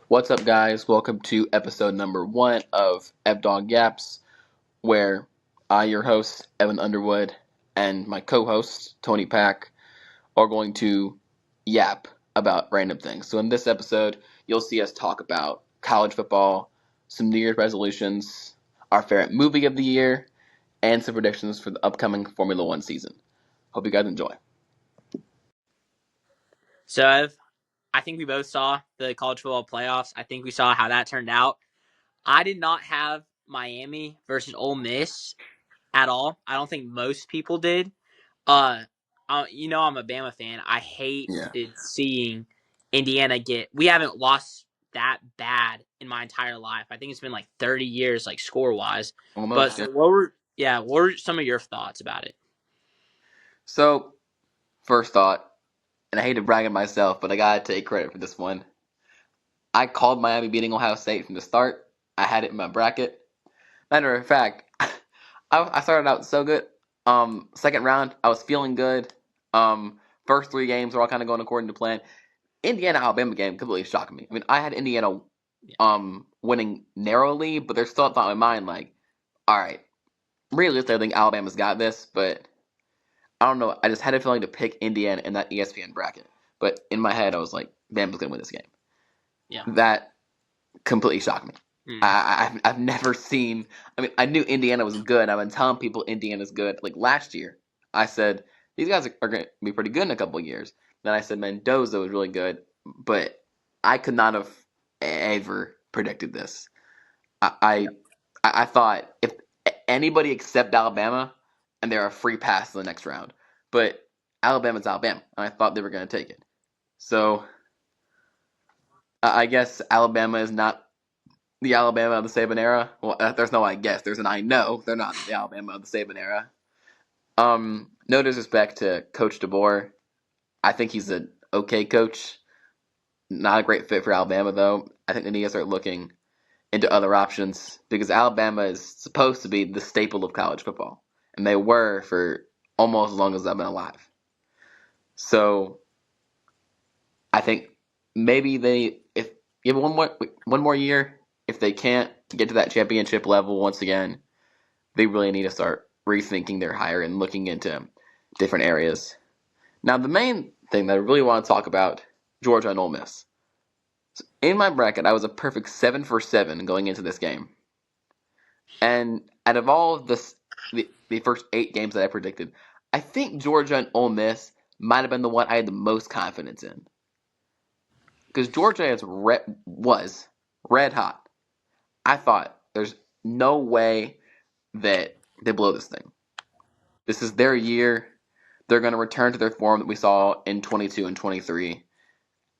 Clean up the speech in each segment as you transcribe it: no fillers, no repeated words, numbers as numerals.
What's up, guys? Welcome to episode number 1 of Dawg Yaps, where I, your host, Evan Underwood, and my co-host, Tony Pack, are going to yap about random things. So in this episode, you'll see us talk about college football, some New Year's resolutions, our favorite movie of the year, and some predictions for the upcoming Formula One season. Hope you guys enjoy. So I think we both saw the college football playoffs. I think we saw how that turned out. I did not have Miami versus Ole Miss at all. I don't think most people did. I'm a Bama fan. I hated Yeah. seeing Indiana get. We haven't lost that bad in my entire life. I think it's been like 30 years, like score wise. But Almost, yeah. what were some of your thoughts about it? So, first thought, and I hate to brag on myself, but I gotta take credit for this one. I called Miami beating Ohio State from the start. I had it in my bracket. Matter of fact, I started out so good. Second round, I was feeling good. First 3 games were all kind of going according to plan. Indiana Alabama game completely shocked me. I mean, I had Indiana winning narrowly, but there's still a thought in my mind like, all right, realistically, I think Alabama's got this, but I don't know. I just had a feeling to pick Indiana in that ESPN bracket. But in my head, I was like, Bama's gonna win this game. Yeah. That completely shocked me. I've never seen. I mean, I knew Indiana was good. I've been telling people Indiana's good. Like last year, I said these guys are going to be pretty good in a couple of years. Then I said Mendoza was really good, but I could not have ever predicted this. I thought if anybody except Alabama, and they're a free pass in the next round, but Alabama's Alabama, and I thought they were going to take it. So I guess Alabama is not the Alabama of the Saban era. Well, there's no I guess. There's an I know. They're not the Alabama of the Saban era. No disrespect to Coach DeBoer. I think he's an okay coach. Not a great fit for Alabama, though. I think they need to start looking into other options because Alabama is supposed to be the staple of college football, and they were for almost as long as I've been alive. So I think maybe if give it one more year, if they can't get to that championship level once again, they really need to start rethinking their hire and looking into different areas. Now, the main thing that I really want to talk about, Georgia and Ole Miss. So in my bracket, I was a perfect 7 for 7 going into this game. And out of all of the first 8 games that I predicted, I think Georgia and Ole Miss might have been the one I had the most confidence in. Because Georgia was red hot. I thought there's no way that they blow this thing. This is their year. They're going to return to their form that we saw in 22 and 23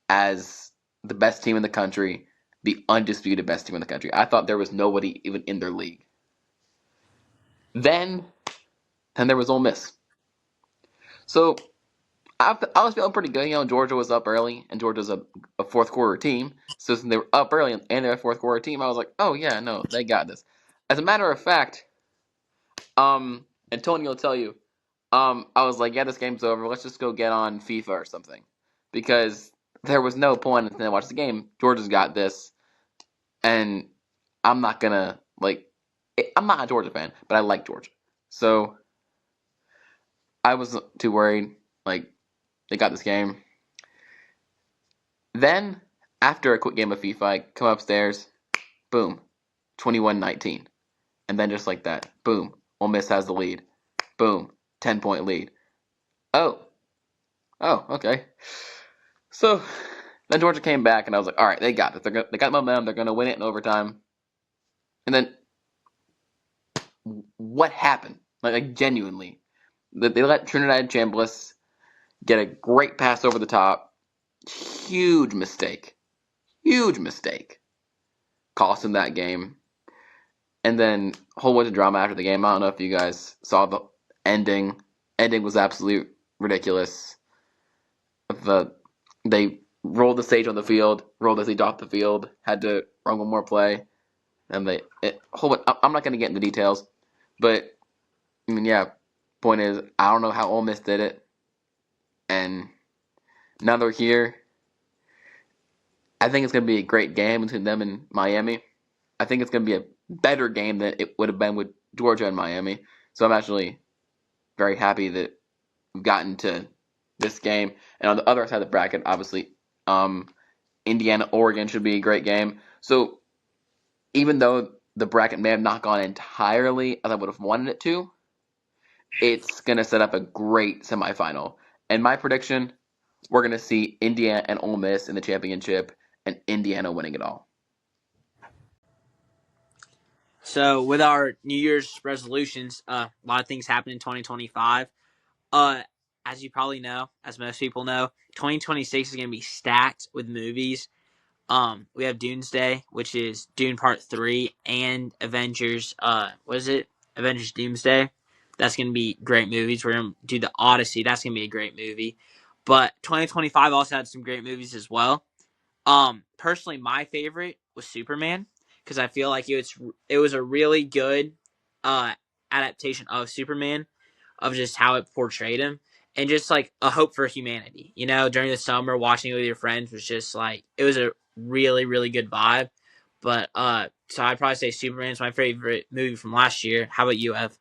as the best team in the country, the undisputed best team in the country. I thought there was nobody even in their league. Then there was Ole Miss. So I was feeling pretty good. You know, Georgia was up early, and Georgia's a fourth quarter team. So since they were up early and they're a fourth quarter team, I was like, oh yeah, no, they got this. As a matter of fact, and Tony will tell you, I was like, yeah, this game's over. Let's just go get on FIFA or something, because there was no point in watching the game. Georgia's got this, and I'm not gonna I'm not a Georgia fan, but I like Georgia, so I wasn't too worried. Like, they got this game. Then, after a quick game of FIFA, I come upstairs, boom, 21-19. And then just like that, boom, Ole Miss has the lead. Boom, 10-point lead. Oh, okay. So, then Georgia came back, and I was like, all right, they got this. They got momentum. They're going to win it in overtime. And then, what happened? Like genuinely. They let Trinidad Chambliss get a great pass over the top. Huge mistake. Cost him that game. And then a whole bunch of drama after the game. I don't know if you guys saw the ending. Ending was absolute ridiculous. They rolled the stage on the field, rolled as he off the field, had to run one more play, and I'm not going to get into details, but I mean, yeah. Point is, I don't know how Ole Miss did it, and now they're here. I think it's going to be a great game between them and Miami. I think it's going to be a better game than it would have been with Georgia and Miami. So I'm actually very happy that we've gotten to this game. And on the other side of the bracket, obviously, Indiana, Oregon should be a great game. So even though the bracket may have not gone entirely as I would have wanted it to, it's going to set up a great semifinal. And my prediction, we're going to see Indiana and Ole Miss in the championship and Indiana winning it all. So with our New Year's resolutions, a lot of things happen in 2025. As you probably know, as most people know, 2026 is going to be stacked with movies. We have Doomsday, which is Dune Part 3, and Avengers, what is it? Avengers Doomsday. That's going to be great movies. We're going to do the Odyssey. That's going to be a great movie. But 2025 also had some great movies as well. Personally, my favorite was Superman because I feel like it was a really good adaptation of Superman, of just how it portrayed him, and just like a hope for humanity. You know, during the summer, watching it with your friends was just like it was a really really good vibe. But so I'd probably say Superman's my favorite movie from last year. How about you, Ev?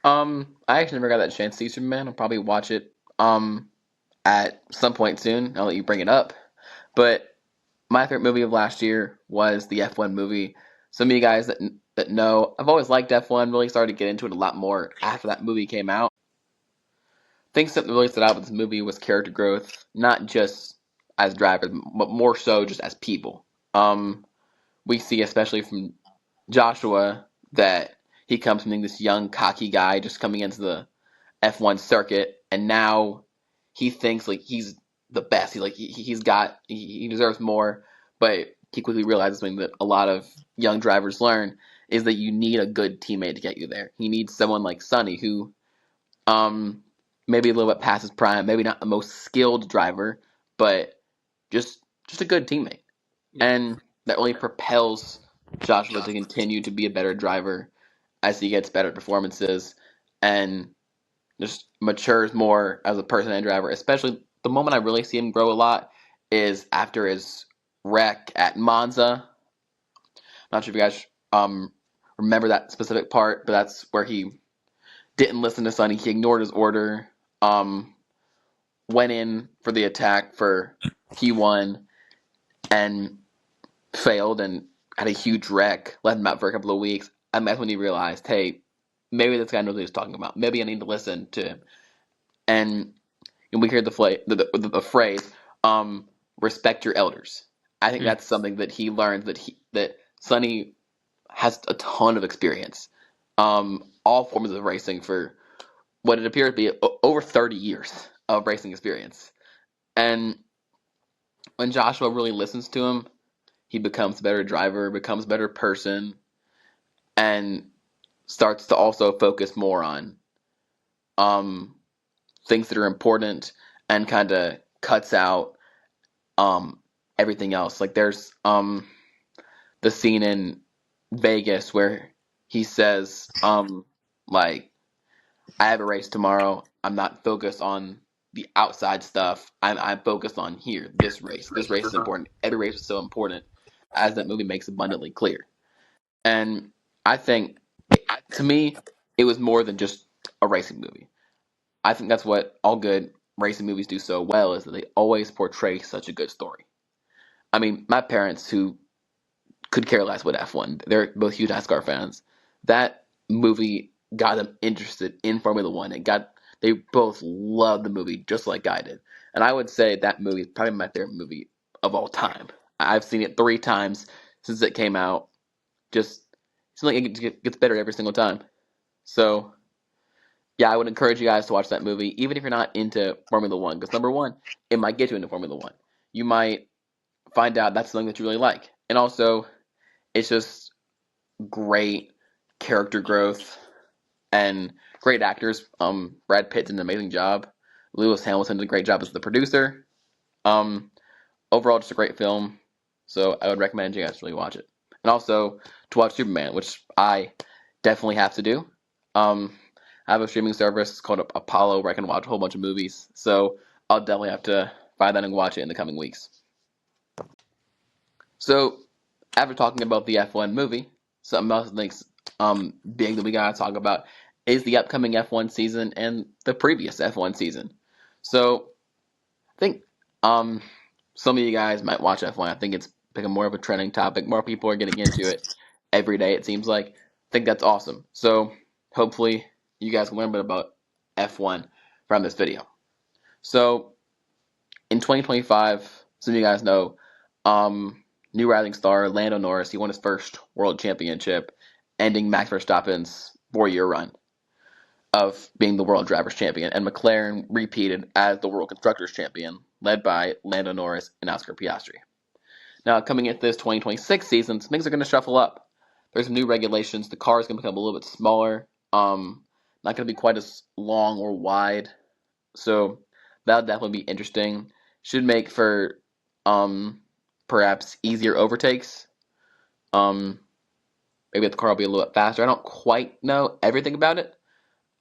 I actually never got that chance to see Superman. I'll probably watch it at some point soon. I'll let you bring it up. But my favorite movie of last year was the F1 movie. Some of you guys that know, I've always liked F1. Really started to get into it a lot more after that movie came out. Things that really stood out with this movie was character growth, not just as drivers, but more so just as people. We see, especially from Joshua, that he comes from being this young, cocky guy just coming into the F1 circuit, and now he thinks like he's the best. He deserves more, but he quickly realizes something that a lot of young drivers learn is that you need a good teammate to get you there. He needs someone like Sonny who maybe a little bit past his prime, maybe not the most skilled driver, but just a good teammate. Yeah. And that really propels Joshua to continue to be a better driver as he gets better performances and just matures more as a person and driver. Especially the moment I really see him grow a lot is after his wreck at Monza. Not sure if you guys remember that specific part, but that's where he didn't listen to Sonny. He ignored his order. Went in for the attack for P1 and failed and had a huge wreck. Led him out for a couple of weeks. And that's when he realized, hey, maybe this guy knows what he's talking about. Maybe I need to listen to him. And we hear the phrase, respect your elders. I think that's something that he learned that Sonny has a ton of experience. All forms of racing for what it appears to be over 30 years of racing experience. And when Joshua really listens to him, he becomes a better driver, becomes a better person, and starts to also focus more on things that are important and kind of cuts out everything else. Like there's the scene in Vegas where he says like I have a race tomorrow. I'm not focused on the outside stuff. I'm focused on here. This race. This race is important. Every race is so important, as that movie makes abundantly clear. And I think, to me, it was more than just a racing movie. I think that's what all good racing movies do so well is that they always portray such a good story. I mean, my parents who could care less with F1, they're both huge NASCAR fans. That movie got them interested in Formula One. They both loved the movie just like I did. And I would say that movie is probably my favorite movie of all time. I've seen it 3 times since it came out. Just it's like it gets better every single time. So yeah, I would encourage you guys to watch that movie, even if you're not into Formula One. Because number one, it might get you into Formula One. You might find out that's something that you really like, and also it's just great character growth and great actors. Brad Pitt did an amazing job. Lewis Hamilton did a great job as the producer. Overall, just a great film. So I would recommend you guys really watch it, and also to watch Superman, which I definitely have to do. I have a streaming service called Apollo where I can watch a whole bunch of movies. So I'll definitely have to find that and watch it in the coming weeks. So after talking about the F1 movie, something else I think's big that we gotta talk about is the upcoming F1 season and the previous F1 season. So I think some of you guys might watch F1. I think it's become more of a trending topic. More people are getting into it every day, it seems like. I think that's awesome. So hopefully you guys can learn a bit about F1 from this video. So in 2025, some of you guys know, new rising star Lando Norris, he won his first world championship, ending Max Verstappen's 4-year run of being the world drivers champion, and McLaren repeated as the world constructors champion, led by Lando Norris and Oscar Piastri. Now, coming into this 2026 season, things are going to shuffle up. There's some new regulations. The car is going to become a little bit smaller, not going to be quite as long or wide. So that'll definitely be interesting. Should make for perhaps easier overtakes. Maybe the car will be a little bit faster. I don't quite know everything about it.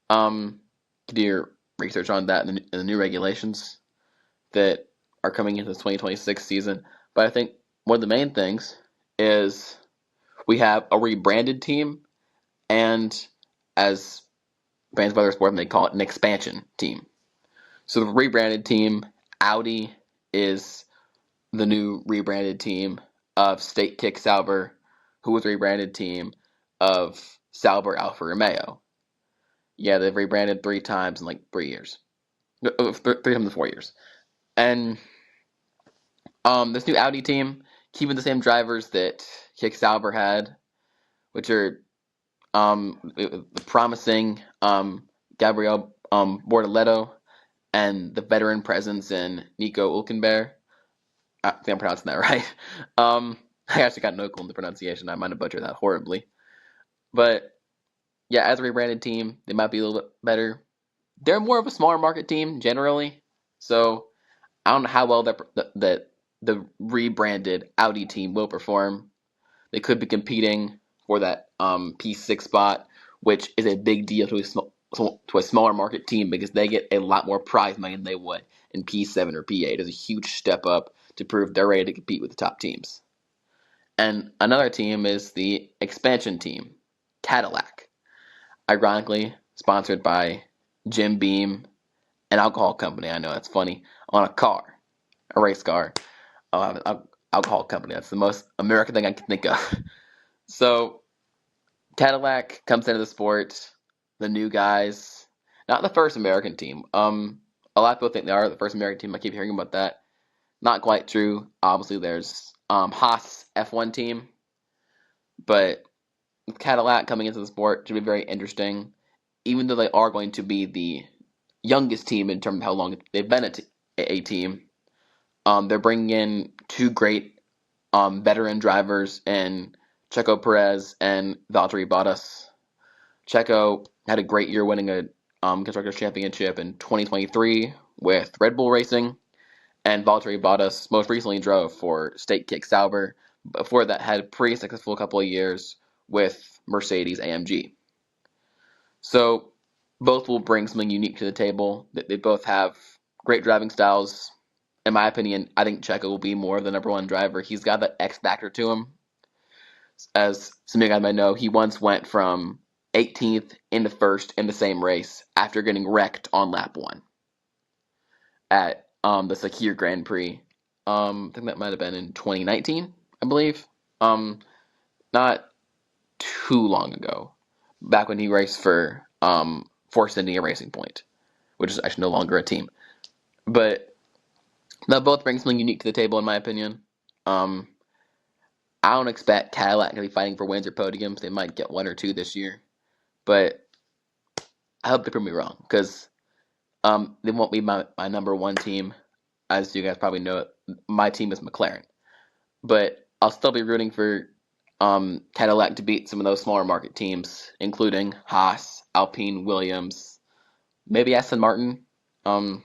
Do your research on that and the new regulations that are coming into the 2026 season. But I think one of the main things is we have a rebranded team, and as fans of other sports, they call it an expansion team. So the rebranded team, Audi is the new rebranded team of State Kick Sauber, who was rebranded team of Sauber Alfa Romeo. Yeah, they've rebranded 3 times in like 3 years. 3 times in 4 years. And this new Audi team, keeping the same drivers that Kick Sauber had, which are the promising Gabriel Bortoleto and the veteran presence in Nico Hülkenberg. I think I'm pronouncing that right. I actually got no clue in the pronunciation. I might have butchered that horribly. But yeah, as a rebranded team, they might be a little bit better. They're more of a smaller market team generally, so I don't know how well the rebranded Audi team will perform. They could be competing for that P6 spot, which is a big deal to a smaller market team because they get a lot more prize money than they would in P7 or P8. It's a huge step up to prove they're ready to compete with the top teams. And another team is the expansion team, Cadillac. Ironically, sponsored by Jim Beam, an alcohol company. I know that's funny. On a race car. Alcohol company. That's the most American thing I can think of. So Cadillac comes into the sport, the new guys, not the first American team. A lot of people think they are the first American team. I keep hearing about that. Not quite true. Obviously, there's Haas F1 team, but with Cadillac coming into the sport should be very interesting. Even though they are going to be the youngest team in terms of how long they've been a team, they're bringing in 2 great veteran drivers in Checo Perez and Valtteri Bottas. Checo had a great year winning a Constructors' Championship in 2023 with Red Bull Racing, and Valtteri Bottas most recently drove for State Kick Sauber. Before that, had a pretty successful couple of years with Mercedes AMG. So both will bring something unique to the table. They both have great driving styles. In my opinion, I think Checo will be more of the number 1 driver. He's got that X factor to him. As some of you guys might know, he once went from 18th into 1st in the same race after getting wrecked on lap 1 at the Sakir Grand Prix. I think that might have been in 2019, I believe. Not too long ago, back when he raced for Force India Racing Point, which is actually no longer a team. But they'll both bring something unique to the table, in my opinion. I don't expect Cadillac to be fighting for wins or podiums. They might get 1 or 2 this year, but I hope they prove me wrong because they won't be my number 1 team. As you guys probably know, my team is McLaren, but I'll still be rooting for Cadillac to beat some of those smaller market teams, including Haas, Alpine, Williams, maybe Aston Martin. I'm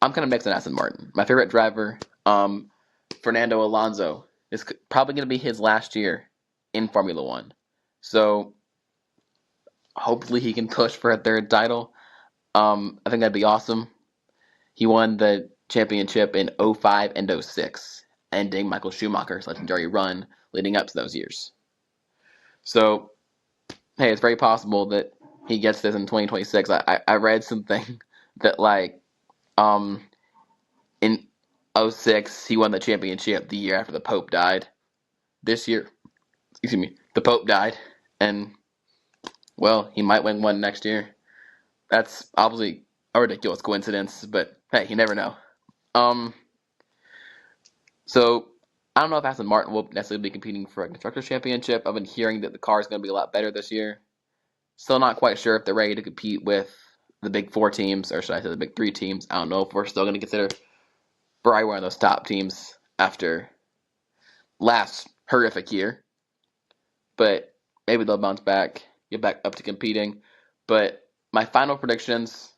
kind of mixing Aston Martin. My favorite driver, Fernando Alonso, is probably going to be his last year in Formula One. So hopefully he can push for a 3rd title. I think that'd be awesome. He won the championship in 05 and 06 ending Michael Schumacher's legendary run leading up to those years. So, hey, it's very possible that he gets this in 2026. I read something that, like, in 06, he won the championship the year after the Pope died. This year, the Pope died, and, well, he might win one next year. That's obviously a ridiculous coincidence, but hey, you never know. So I don't know if Aston Martin will necessarily be competing for a constructors championship. I've been hearing that the car is going to be a lot better this year. Still not quite sure if they're ready to compete with the big four teams, or should I say the big three teams. I don't know if we're still going to consider Ferrari one of those top teams after last horrific year. But maybe they'll bounce back, get back up to competing. But my final predictions,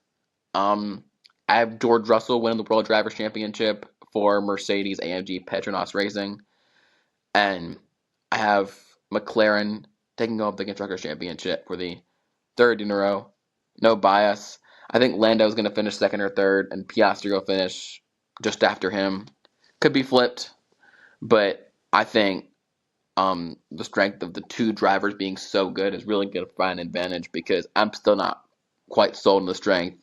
I have George Russell winning the World Drivers' Championship for Mercedes AMG Petronas Racing. And I have McLaren taking over the Constructors' Championship for the third in a row. No bias. I think Lando's going to finish second or third, and Piastri will finish just after him. Could be flipped, but I think the strength of the two drivers being so good is really going to provide an advantage, because I'm still not quite sold on the strength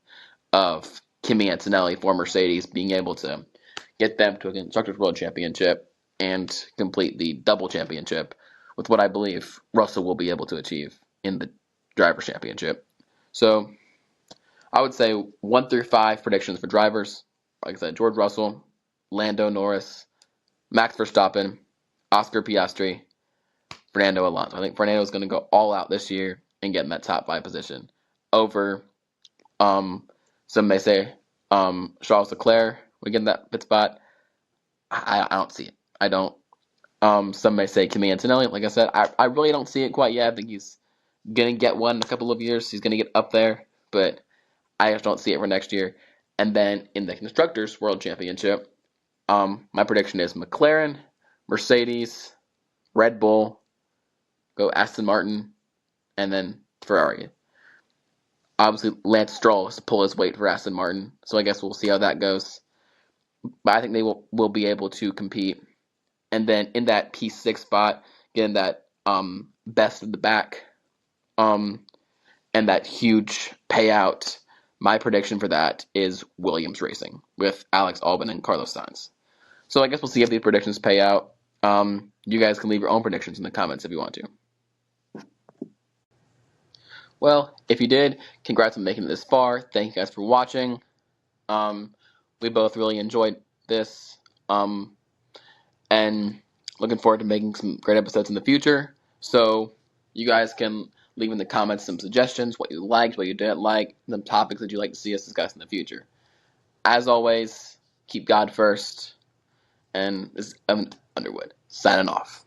of Kimi Antonelli for Mercedes being able to get them to a Constructors' World Championship and complete the double championship with what I believe Russell will be able to achieve in the Drivers' Championship. So I would say 1 through 5 predictions for drivers. Like I said, George Russell, Lando Norris, Max Verstappen, Oscar Piastri, Fernando Alonso. I think Fernando's going to go all out this year and get in that top 5 position over, some may say, Charles Leclerc would get in that pit spot. I don't see it. I don't. Some may say Kimi Antonelli. Like I said, I really don't see it quite yet. I think he's going to get one in a couple of years. He's going to get up there, but I just don't see it for next year. And then in the Constructors' World Championship, my prediction is McLaren, Mercedes, Red Bull, go Aston Martin, and then Ferrari. Obviously, Lance Stroll has to pull his weight for Aston Martin, so I guess we'll see how that goes. But I think they will be able to compete. And then in that P6 spot, getting that best of the back, and that huge payout, my prediction for that is Williams Racing with Alex Albon and Carlos Sainz. So I guess we'll see if these predictions pay out. You guys can leave your own predictions in the comments if you want to. Well, if you did, congrats on making it this far. Thank you guys for watching. We both really enjoyed this, and looking forward to making some great episodes in the future. So you guys can leave in the comments some suggestions, what you liked, what you didn't like, some topics that you'd like to see us discuss in the future. As always, keep God first, and this is Evan Underwood, signing off.